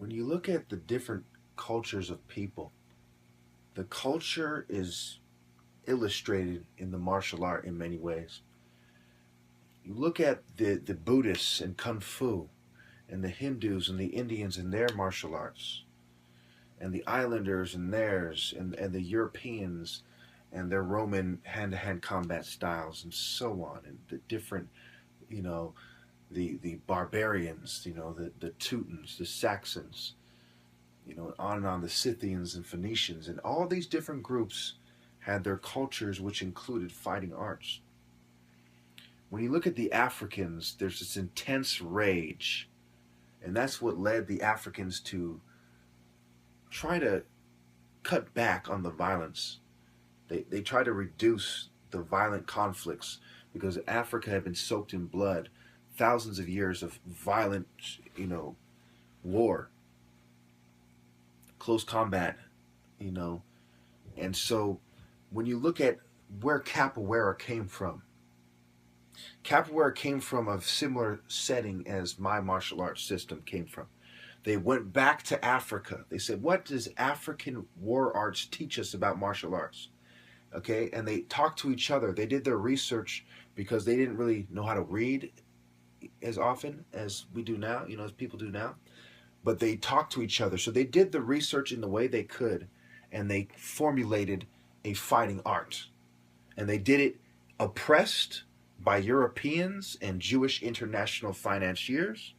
when you look at the different cultures of people, the culture is illustrated in the martial art in many ways. You look at the Buddhists and Kung Fu, and the Hindus and the Indians and their martial arts, and the Islanders and theirs, and the Europeans and their Roman hand-to-hand combat styles, and so on, and the different, you know, the barbarians, the Teutons, the Saxons, on and on, the Scythians and Phoenicians, and all these different groups had their cultures which included fighting arts. When you look at the Africans, there's this intense rage, and that's what led the Africans to try to cut back on the violence. They try to reduce the violent conflicts because Africa had been soaked in blood, thousands of years of violent, war, close combat, and so when you look at where capoeira came from, capoeira came from a similar setting as my martial arts system came from. They went back to Africa. They said, what does African war arts teach us about martial arts? Okay, and they talked to each other. They did their research because they didn't really know how to read as often as we do now, as people do now. But they talked to each other. So they did the research in the way they could, and they formulated a fighting art. And they did it oppressed by Europeans and Jewish international financiers,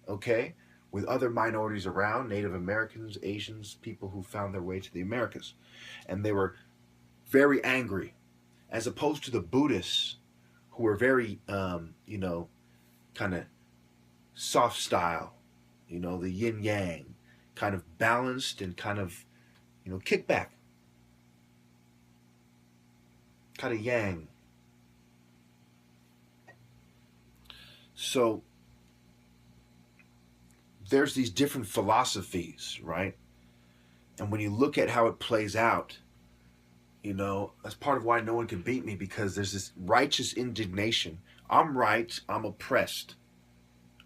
okay, with other minorities around, Native Americans, Asians, people who found their way to the Americas. And they were very angry, as opposed to the Buddhists, who were very, kind of soft style, the yin yang, kind of balanced and kind of, kick back, kind of yang. So there's these different philosophies, right? And when you look at how it plays out, that's part of why no one can beat me, because there's this righteous indignation. I'm right, I'm oppressed.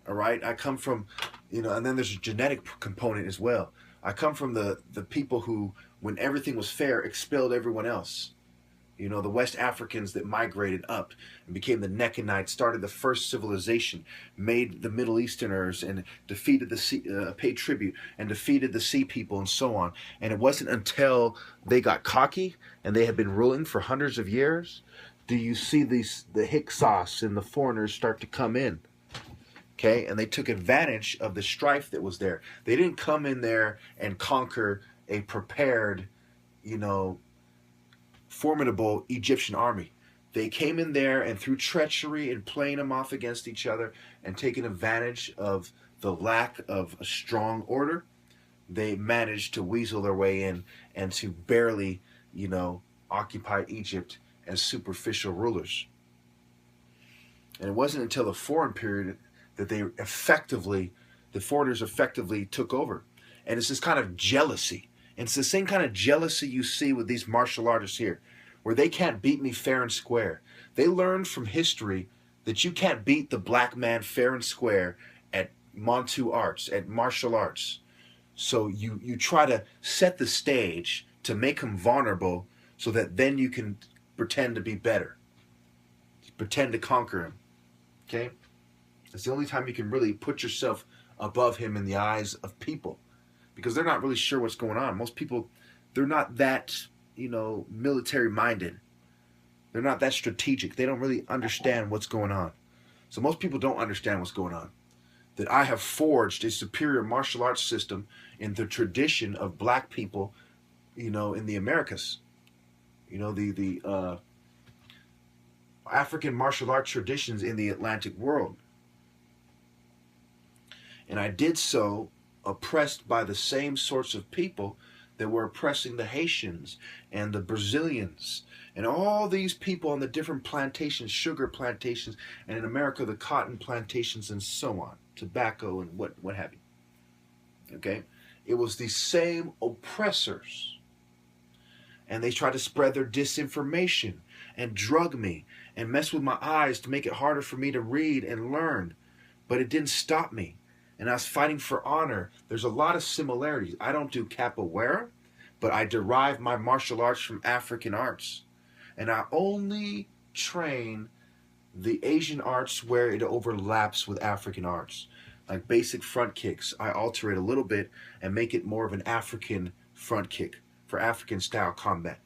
All right? I come from, and then there's a genetic component as well. I come from the people who, when everything was fair, expelled everyone else. The West Africans that migrated up and became the Necanites, started the first civilization, made the Middle Easterners, and defeated the sea, paid tribute, and defeated the Sea People, and so on. And it wasn't until they got cocky and they had been ruling for hundreds of years, do you see the Hyksos and the foreigners start to come in. Okay, and they took advantage of the strife that was there. They didn't come in there and conquer a prepared, formidable Egyptian army. They came in there, and through treachery and playing them off against each other and taking advantage of the lack of a strong order, they managed to weasel their way in and to barely, occupy Egypt as superficial rulers. And it wasn't until the foreign period that the foreigners effectively took over. And it's this kind of jealousy. And it's the same kind of jealousy you see with these martial artists here, where they can't beat me fair and square. They learned from history that you can't beat the black man fair and square at Montu arts, at martial arts. So you try to set the stage to make him vulnerable so that then you can pretend to be better. Pretend to conquer him. Okay? It's the only time you can really put yourself above him in the eyes of people, because they're not really sure what's going on. Most people, they're not that, military minded. They're not that strategic. They don't really understand what's going on. So most people don't understand what's going on. That I have forged a superior martial arts system in the tradition of black people, in the Americas. The African martial arts traditions in the Atlantic world. And I did so oppressed by the same sorts of people that were oppressing the Haitians and the Brazilians and all these people on the different plantations, sugar plantations, and in America the cotton plantations and so on, tobacco and what have you. Okay? It was these same oppressors. And they tried to spread their disinformation and drug me and mess with my eyes to make it harder for me to read and learn. But it didn't stop me. and I was fighting for honor. There's a lot of similarities. I don't do capoeira, but I derive my martial arts from African arts. And I only train the Asian arts where it overlaps with African arts. Like basic front kicks, I alter it a little bit and make it more of an African front kick for African style combat.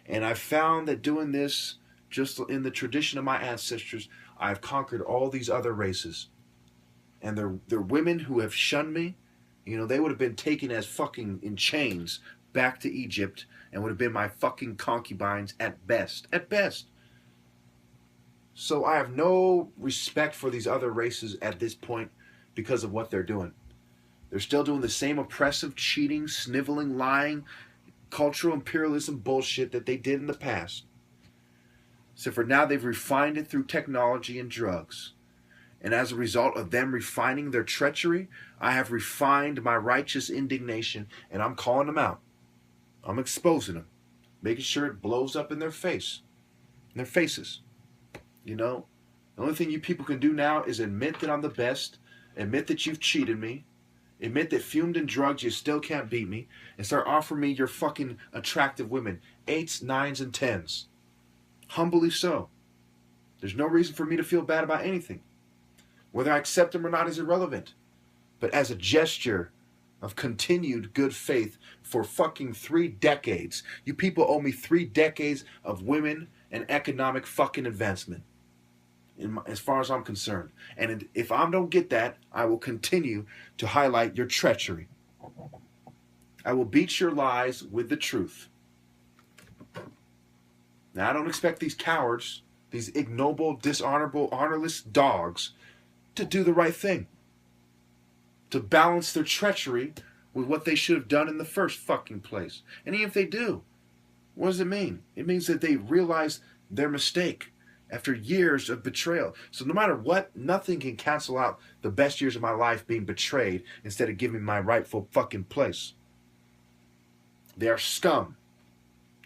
And I found that doing this, just in the tradition of my ancestors, I've conquered all these other races. And they're women who have shunned me. You know, they would have been taken as fucking in chains back to Egypt and would have been my fucking concubines at best. At best. So I have no respect for these other races at this point because of what they're doing. They're still doing the same oppressive, cheating, sniveling, lying, cultural imperialism bullshit that they did in the past. So for now, they've refined it through technology and drugs. And as a result of them refining their treachery, I have refined my righteous indignation, and I'm calling them out. I'm exposing them, making sure it blows up in their face, in their faces. You know, the only thing you people can do now is admit that I'm the best, admit that you've cheated me, admit that fumed in drugs you still can't beat me, and start offering me your fucking attractive women, 8s, 9s, and 10s. Humbly so. There's no reason for me to feel bad about anything. Whether I accept them or not is irrelevant. But as a gesture of continued good faith for fucking 3 decades, you people owe me 3 decades of women and economic fucking advancement. As far as I'm concerned. And if I don't get that, I will continue to highlight your treachery. I will beat your lies with the truth. Now, I don't expect these cowards, these ignoble, dishonorable, honorless dogs, to do the right thing. To balance their treachery with what they should have done in the first fucking place. And even if they do, what does it mean? It means that they realize their mistake after years of betrayal. So no matter what, nothing can cancel out the best years of my life being betrayed instead of giving me my rightful fucking place. They are scum.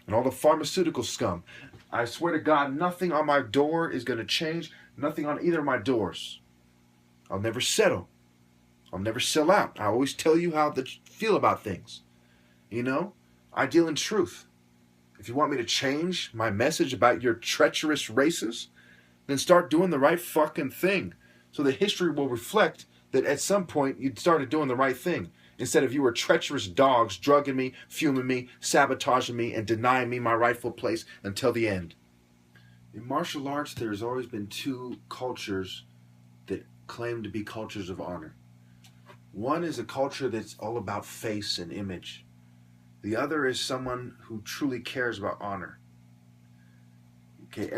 And all the pharmaceutical scum. I swear to God, nothing on my door is going to change. Nothing on either of my doors. I'll never settle. I'll never sell out. I always tell you how to feel about things. You know? I deal in truth. If you want me to change my message about your treacherous races, then start doing the right fucking thing. So that history will reflect that at some point you started doing the right thing. Instead of you were treacherous dogs drugging me, fuming me, sabotaging me, and denying me my rightful place until the end. In martial arts, there's always been 2 cultures that claim to be cultures of honor. One is a culture that's all about face and image. The other is someone who truly cares about honor. Okay,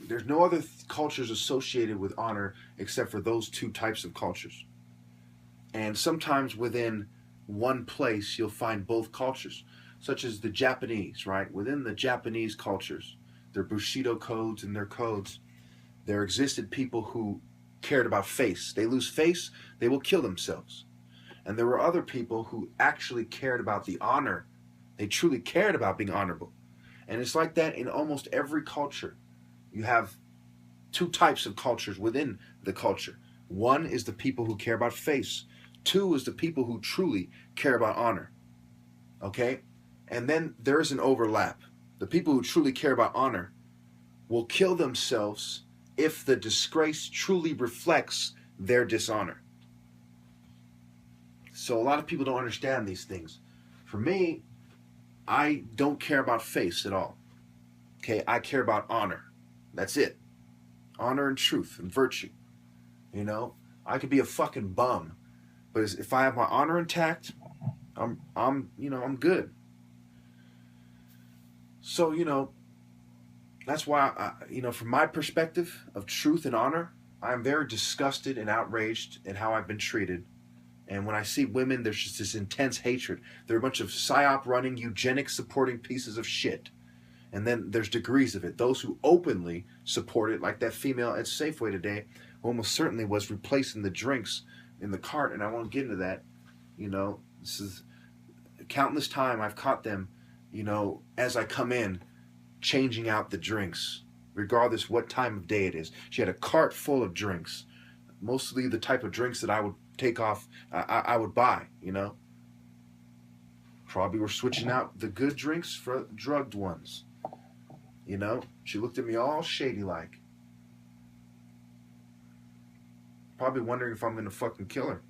there's no other cultures associated with honor except for those 2 types of cultures. And sometimes within one place you'll find both cultures, such as the Japanese, right? Within the Japanese cultures, their Bushido codes and their codes, there existed people who cared about face. They lose face, they will kill themselves. And there were other people who actually cared about the honor. They truly cared about being honorable. And it's like that in almost every culture. You have 2 types of cultures within the culture. One is the people who care about face. 2 is the people who truly care about honor. Okay? And then there's an overlap. The people who truly care about honor will kill themselves if the disgrace truly reflects their dishonor. So a lot of people don't understand these things. For me, I don't care about face at all. Okay, I care about honor. That's it. Honor and truth and virtue. You know, I could be a fucking bum, but if I have my honor intact, I'm good. So, that's why from my perspective of truth and honor, I'm very disgusted and outraged at how I've been treated. And when I see women, there's just this intense hatred. They're a bunch of psyop running, eugenics supporting pieces of shit. And then there's degrees of it. Those who openly support it, like that female at Safeway today, who almost certainly was replacing the drinks in the cart. And I won't get into that. This is countless time I've caught them, as I come in, changing out the drinks, regardless what time of day it is. She had a cart full of drinks, mostly the type of drinks that I would take off. I would buy. You know, probably were switching out the good drinks for drugged ones. You know, she looked at me all shady like, probably wondering if I'm gonna fucking kill her.